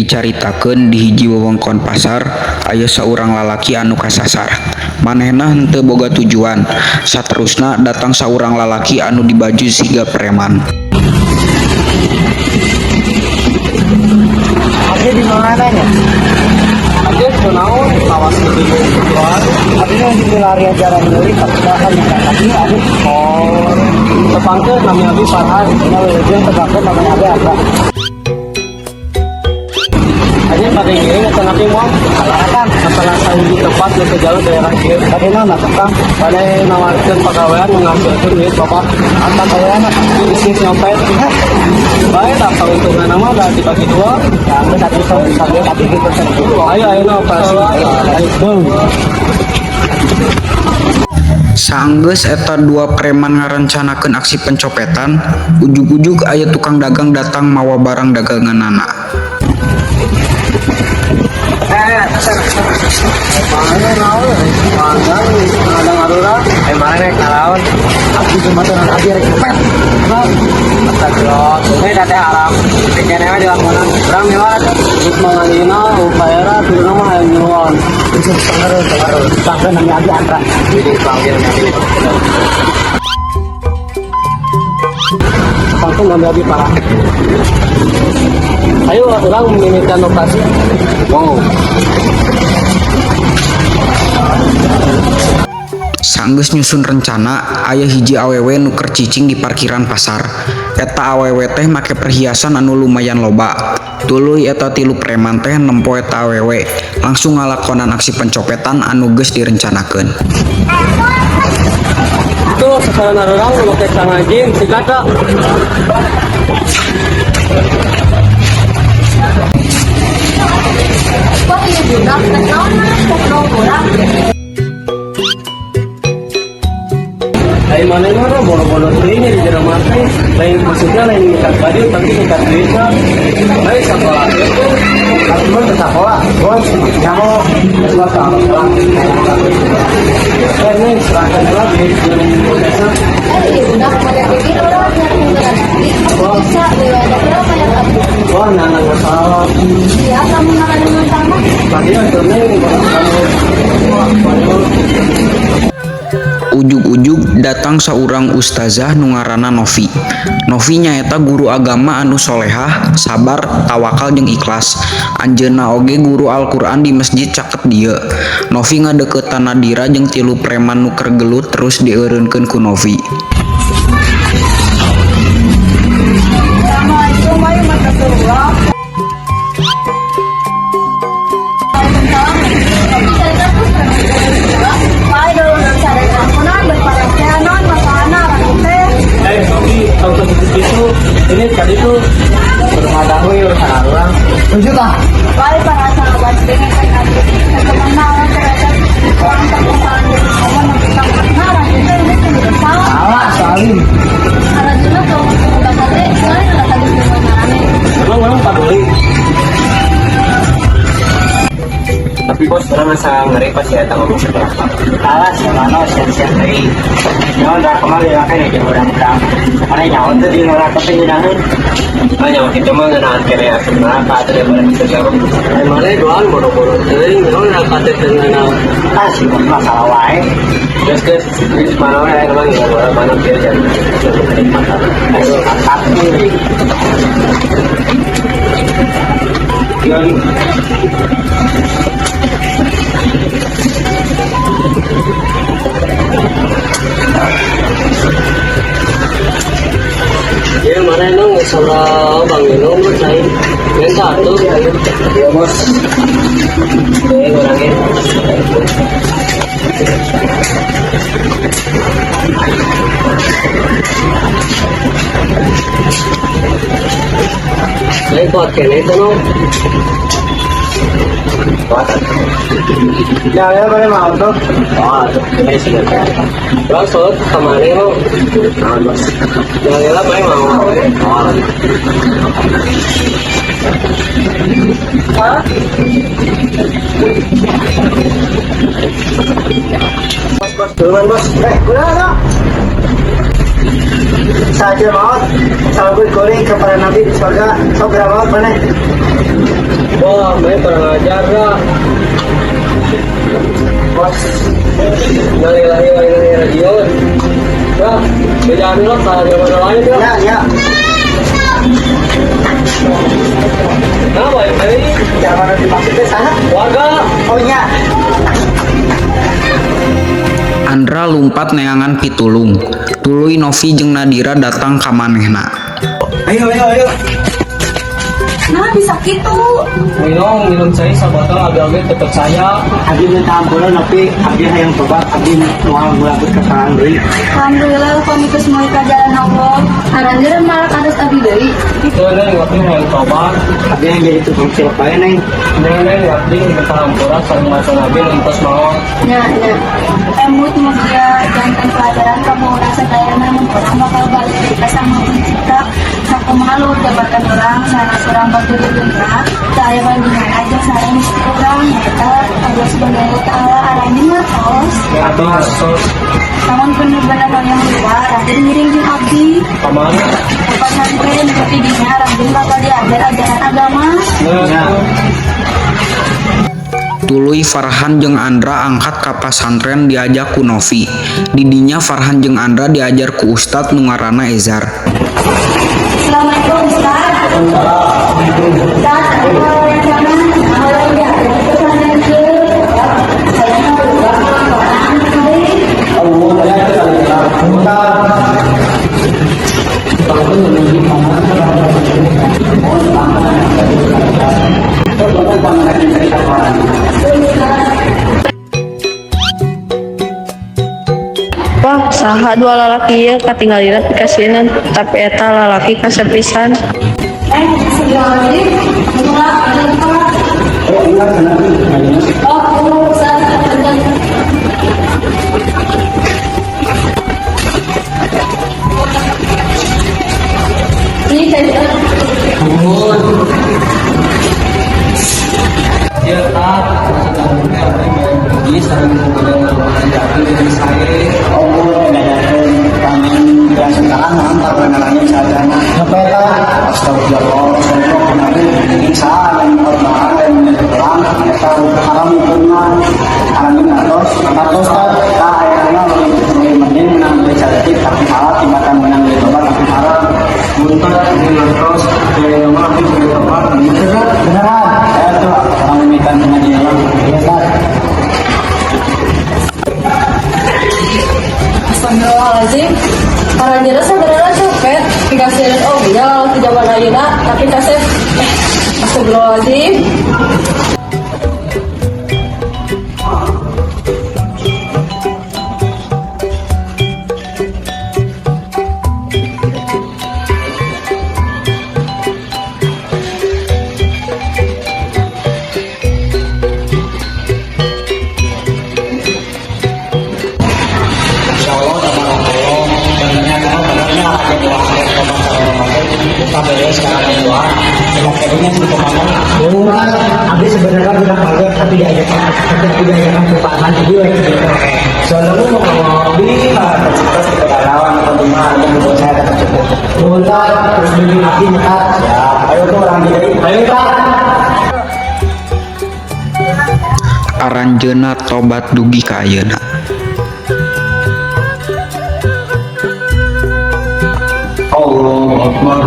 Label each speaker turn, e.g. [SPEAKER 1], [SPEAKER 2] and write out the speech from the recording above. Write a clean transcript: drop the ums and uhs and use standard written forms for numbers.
[SPEAKER 1] dicaritakeun di hiji wewengkon pasar aya saurang lalaki anu kasasar. Manehna henteu boga tujuan. Saterusna datang saurang lalaki anu dibaju siga preman.
[SPEAKER 2] Abdi di mana nya? Abdi kunaon lawas di tujuan. Abdi di lari jalan deui kapitakan tadi abdi tepangkeun nami abdi Farhan. Jeung tepangkeun nami abdi Abra. Aja pada ini atau nanti mau katakan masalah di tempat yang jauh daerah kia. Bagaimana tukang? Pada nawarkan pegawaian menghasilkan duit bapak. Antar kalian bisnis nyopet. Baik tak keuntungan nama udah dibagi dua. Yang tadi sambil tadi persen. Ayo operasi.
[SPEAKER 1] Saenggeus eta dua preman ngarencanakeun aksi pencopetan, ujug-ujug aya tukang dagang datang mawa barang daganganana.
[SPEAKER 2] Mana naon? Mana ada ngarura? Mana kalaun? Abdi jembatan abdi rek cepet. Astagfirullah, ini teh haram. Pikirnya mah dilakonan. Urang mewah terus mangalina upaya turun mah hayang nyuwun. Pengaruh. Sampai nami abdi antra. Jadi panggil nami. Langsung nami abdi parah. Ayo orang menginginkan lokasi. Wow.
[SPEAKER 1] Saenggeus nyusun rencana, aya hiji awewe nu keur cicing di parkiran pasar. Eta awewe teh make perhiasan anu lumayan loba. Tuluy eta tilu preman teh nempo eta awewe, langsung ngalakonan aksi pencopetan anu geus direncanakeun.
[SPEAKER 2] Itu sekarang orang pakai sangajin sigata.
[SPEAKER 3] Kok iya juga kenal orang.
[SPEAKER 2] Lain mana boro-boro ini di dalam mati. Lain maksudnya lain ikat baju tapi ikat duitnya. Lain sekolah itu cuma sekolah. Bos, nyamu dua tahun. Ini serahkan lagi.
[SPEAKER 3] Udah pada pikir orang yang bisa ada berapa yang kamu?
[SPEAKER 2] Wah, nana masalah.
[SPEAKER 3] Iya, kamu makan dengan sama.
[SPEAKER 2] Tadi ada nih
[SPEAKER 1] Ujug-ujug datang saurang ustazah nu ngaranna Novi. Novi nyaeta guru agama anu solehah, sabar, tawakal jeung ikhlas. Anjeunna oge guru Al-Qur'an di masjid caket dieu. Novi ngadeuketan Nadira jeung tilu preman nu keur gelut terus dieureunkeun ku Novi.
[SPEAKER 3] Assalamualaikum warahmatullahi wabarakatuh.
[SPEAKER 2] Ini tadi tuh bermadahui urusan orang. Tujuh tak?
[SPEAKER 3] Baik para sahabat dengan bagaimana orang terhadap orang terkesan di momen tentang kebenaran itu sudah salah.
[SPEAKER 2] Salah sekali.
[SPEAKER 3] Karena juga kalau kita tadi saya nggak tadi kebenarannya.
[SPEAKER 2] Emang orang peduli. Tapi bos orang masa ngeri pas ya tahu ngomong seberapa. Salah semana siap-siap dari. Nyawa dah kemarin ya kan ya mudah-mudahan. Karena nyawa tuh di luar kepentingan. Nyawa kita mah ngenahan kira seberapa atau daripada bisa jauh. Emangnya doang bodoh-bodoh. Jadi nyawa nak kata dengan sih masalah wae. Terus di mana ya emang nggak boleh mana biar jadi kenikmatan. Ayo angkat nih. Yang ya mana nong salah bang nong bersaing yang satu ya bos ini orangnya saya kuat kene itu nong ya boleh mau tuh ini sudah langsung kemarin mau jangan boleh mau bos turun bos udah Saja maut, salbut goreng kepada Nabi di surga. Sok maut mana?
[SPEAKER 4] Wah, main kurang ajar dah.
[SPEAKER 2] Bos,
[SPEAKER 4] Nalilahi wa ilahi rajiun. Dah, beda dulu salah zaman lain dah.
[SPEAKER 2] ya ya.
[SPEAKER 4] Nah, baik hari
[SPEAKER 2] Jangan nanti maksudnya sana.
[SPEAKER 4] warga.
[SPEAKER 2] Oh iya.
[SPEAKER 1] Andra lumpat neangan pitulung. Tuluy Novi jeung Nadira datang ka manehna.
[SPEAKER 2] Ayo ayo ayo.
[SPEAKER 3] Nah bisa gitu.
[SPEAKER 4] Minum saya sabatang agak-agak tetap saya.
[SPEAKER 2] Abdi minta ampunan tapi abdi yang tobat abdi nuang mulakut ke tangan deui.
[SPEAKER 3] Alhamdulillah kami ke semua jalan Allah. Aranjir malah kados abdi deui.
[SPEAKER 4] Itu ada waktu yang tobat.
[SPEAKER 2] Abdi yang jadi tukang cilok bae neng.
[SPEAKER 4] Neng waktu minta ampura sama macam nabi lantas mau.
[SPEAKER 3] Ya, ya. Emut mau dia jantan pelajaran kamu rasa daya namun orang bakal balik kita sama pencipta. Aku malu jabatan orang, sana kurang batu di dunia. Saya bandingan aja saya mesti kurang. Kita Allah subhanahu wa ta'ala arahnya matos.
[SPEAKER 4] Atas sos
[SPEAKER 3] Namun benar-benar yang luar. Raden ngiring jeung abdi.
[SPEAKER 4] kemana?
[SPEAKER 3] Tempat santren seperti dinya. Raden bakal diajar ajaran agama.
[SPEAKER 4] Nah,
[SPEAKER 1] Tuluy Farhan jeung Andra angkat ka pasantren diajak ku Novi. Didinya Farhan jeung Andra diajar ku Ustad nu ngaranna Ezar.
[SPEAKER 3] Assalamualaikum Ustaz. Ustaz, kalau yang sana, kalau dia ke sana itu, saya mau berubah orang kali.
[SPEAKER 5] Wah, saha dua lalaki ieu katinggalina pikasinan, tapi eta lalaki kasepisan.
[SPEAKER 3] Sebelah ini, sebelah ada tempat. Oh, Ustaz, ini saya
[SPEAKER 4] dia tak pergi sambil mengajar dari saya.
[SPEAKER 2] Allah mengajarkan kami dan sekarang mantap mengenai sadana. Sampai tak astagfirullah, astagfirullah, nabi insya dan korban dan menyelam kita haram pernah haram atas tak ayatnya lebih mending menang dari cantik tapi salah tibakan menang dari tobat tapi haram.
[SPEAKER 4] Muntah dengan terus dari rumah di tempat
[SPEAKER 2] Beneran, saya tuh orang minta pengajian biasa.
[SPEAKER 5] Astagfirullahaladzim. Aranjana sebenarnya copet, pikasinan ya lalu tidak berdayana, tapi kasih. Astagfirullahaladzim.
[SPEAKER 2] Abis sebenarnya udah mager tapi diajarkan kepahan juga gitu. Soalnya lu mau bisa terus kita lawan teman yang buat saya dapat cukup. Muntah terus bikin api nyekat. Ya, ayo tuh orang jadi. Ayo Pak.
[SPEAKER 1] Aranjeuna tobat dugi ka ayeuna.
[SPEAKER 2] Allah Akbar.